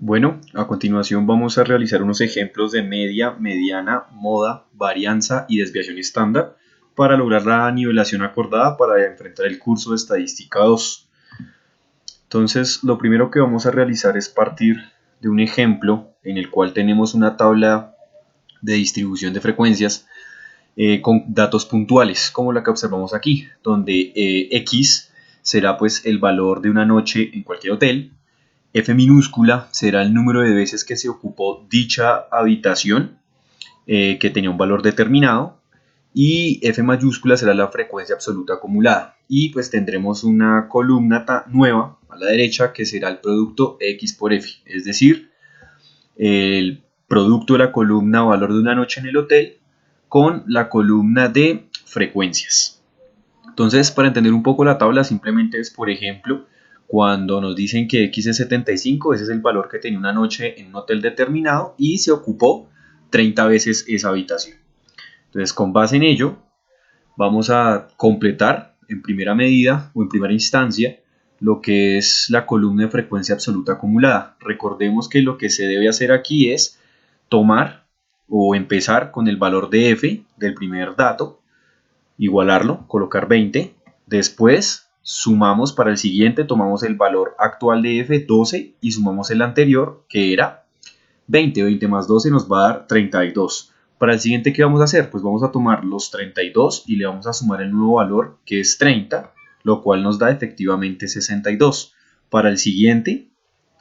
Bueno, a continuación vamos a realizar unos ejemplos de media, mediana, moda, varianza y desviación estándar para lograr la nivelación acordada para enfrentar el curso de Estadística 2. Entonces, lo primero que vamos a realizar es partir de un ejemplo en el cual tenemos una tabla de distribución de frecuencias con datos puntuales, como la que observamos aquí, donde X será pues el valor de una noche en cualquier hotel. F minúscula será el número de veces que se ocupó dicha habitación, que tenía un valor determinado, y F mayúscula será la frecuencia absoluta acumulada. Y pues tendremos una columna nueva a la derecha que será el producto X por F, es decir, el producto de la columna valor de una noche en el hotel con la columna de frecuencias. Entonces, para entender un poco la tabla, simplemente es, por ejemplo, cuando nos dicen que X es 75, ese es el valor que tenía una noche en un hotel determinado y se ocupó 30 veces esa habitación. Entonces, con base en ello, vamos a completar en primera medida o en primera instancia lo que es la columna de frecuencia absoluta acumulada. Recordemos que lo que se debe hacer aquí es tomar o empezar con el valor de F del primer dato, igualarlo, colocar 20, después sumamos para el siguiente, tomamos el valor actual de F, 12, y sumamos el anterior, que era 20, 20 más 12 nos va a dar 32. Para el siguiente, ¿qué vamos a hacer? Pues vamos a tomar los 32 y le vamos a sumar el nuevo valor, que es 30, lo cual nos da efectivamente 62. Para el siguiente,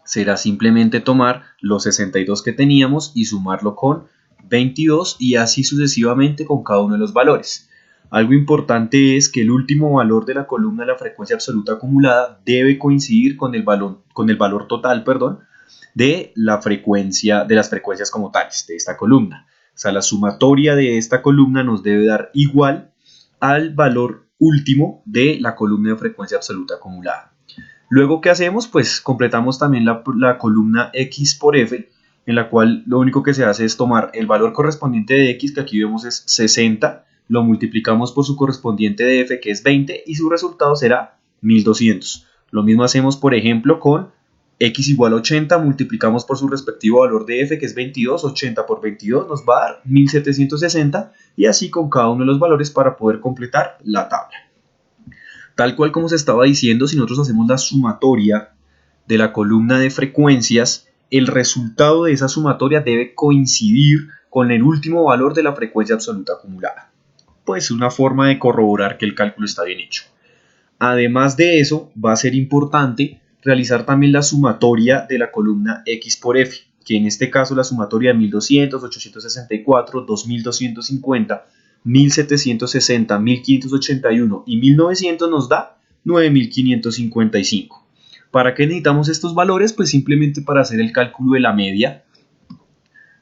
será simplemente tomar los 62 que teníamos y sumarlo con 22 y así sucesivamente con cada uno de los valores. Algo importante es que el último valor de la columna de la frecuencia absoluta acumulada debe coincidir con el valor total, de la frecuencia, de las frecuencias como tales, de esta columna. O sea, la sumatoria de esta columna nos debe dar igual al valor último de la columna de frecuencia absoluta acumulada. Luego, ¿qué hacemos? Pues completamos también la columna X por F, en la cual lo único que se hace es tomar el valor correspondiente de X, que aquí vemos es 60, lo multiplicamos por su correspondiente de F, que es 20, y su resultado será 1200. Lo mismo hacemos, por ejemplo, con X igual a 80, multiplicamos por su respectivo valor de F, que es 22, 80 por 22 nos va a dar 1760, y así con cada uno de los valores para poder completar la tabla. Tal cual como se estaba diciendo, si nosotros hacemos la sumatoria de la columna de frecuencias, el resultado de esa sumatoria debe coincidir con el último valor de la frecuencia absoluta acumulada. Pues una forma de corroborar que el cálculo está bien hecho. Además de eso, va a ser importante realizar también la sumatoria de la columna X por F, que en este caso la sumatoria de 1200, 864, 2250, 1760, 1581 y 1900 nos da 9555. ¿Para qué necesitamos estos valores? Pues simplemente para hacer el cálculo de la media,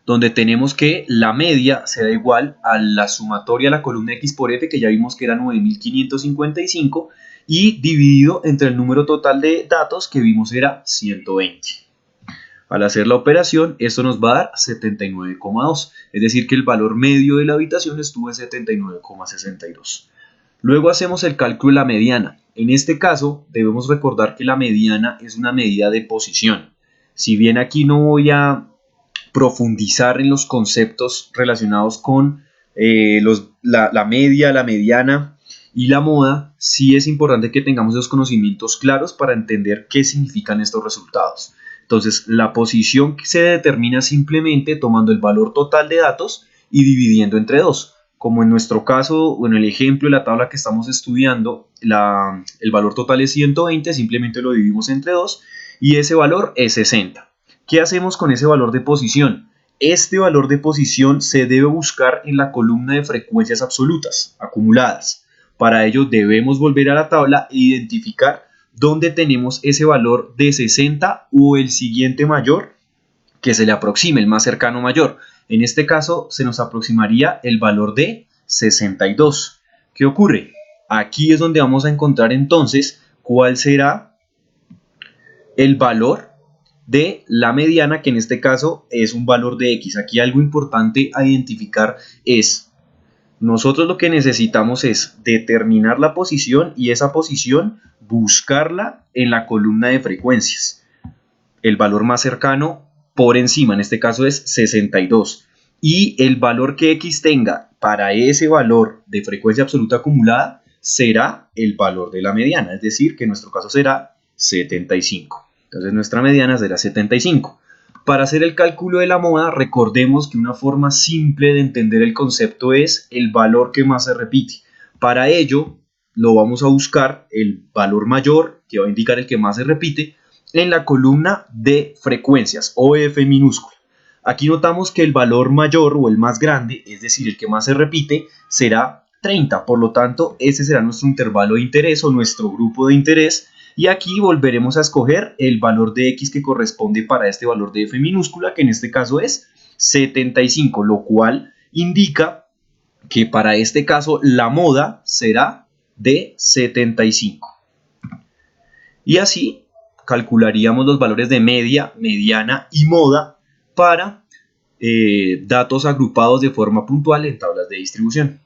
donde tenemos que la media será igual a la sumatoria de la columna X por F, que ya vimos que era 9555, y dividido entre el número total de datos que vimos era 120. Al hacer la operación, esto nos va a dar 79,2, es decir que el valor medio de la habitación estuvo en 79,62. Luego hacemos el cálculo de la mediana. En este caso, debemos recordar que la mediana es una medida de posición. Si bien aquí no voy a profundizar en los conceptos relacionados con la media, la mediana y la moda, sí es importante que tengamos esos conocimientos claros para entender qué significan estos resultados. Entonces, la posición se determina simplemente tomando el valor total de datos y dividiendo entre 2. Como en nuestro caso, o en el ejemplo de la tabla que estamos estudiando, el valor total es 120, simplemente lo dividimos entre 2 y ese valor es 60. ¿Qué hacemos con ese valor de posición? Este valor de posición se debe buscar en la columna de frecuencias absolutas acumuladas. Para ello debemos volver a la tabla e identificar dónde tenemos ese valor de 60 o el siguiente mayor que se le aproxime, el más cercano mayor. En este caso se nos aproximaría el valor de 62. ¿Qué ocurre? Aquí es donde vamos a encontrar entonces cuál será el valor de la mediana, que en este caso es un valor de X. Aquí algo importante a identificar es, nosotros lo que necesitamos es determinar la posición y esa posición buscarla en la columna de frecuencias. El valor más cercano por encima, en este caso es 62. Y el valor que X tenga para ese valor de frecuencia absoluta acumulada será el valor de la mediana, es decir, que en nuestro caso será 75. Entonces nuestra mediana será 75. Para hacer el cálculo de la moda, recordemos que una forma simple de entender el concepto es el valor que más se repite. Para ello, lo vamos a buscar el valor mayor, que va a indicar el que más se repite, en la columna de frecuencias, o F minúscula. Aquí notamos que el valor mayor o el más grande, es decir, el que más se repite, será 30. Por lo tanto, ese será nuestro intervalo de interés o nuestro grupo de interés. Y aquí volveremos a escoger el valor de X que corresponde para este valor de F minúscula, que en este caso es 75, lo cual indica que para este caso la moda será de 75. Y así calcularíamos los valores de media, mediana y moda para datos agrupados de forma puntual en tablas de distribución.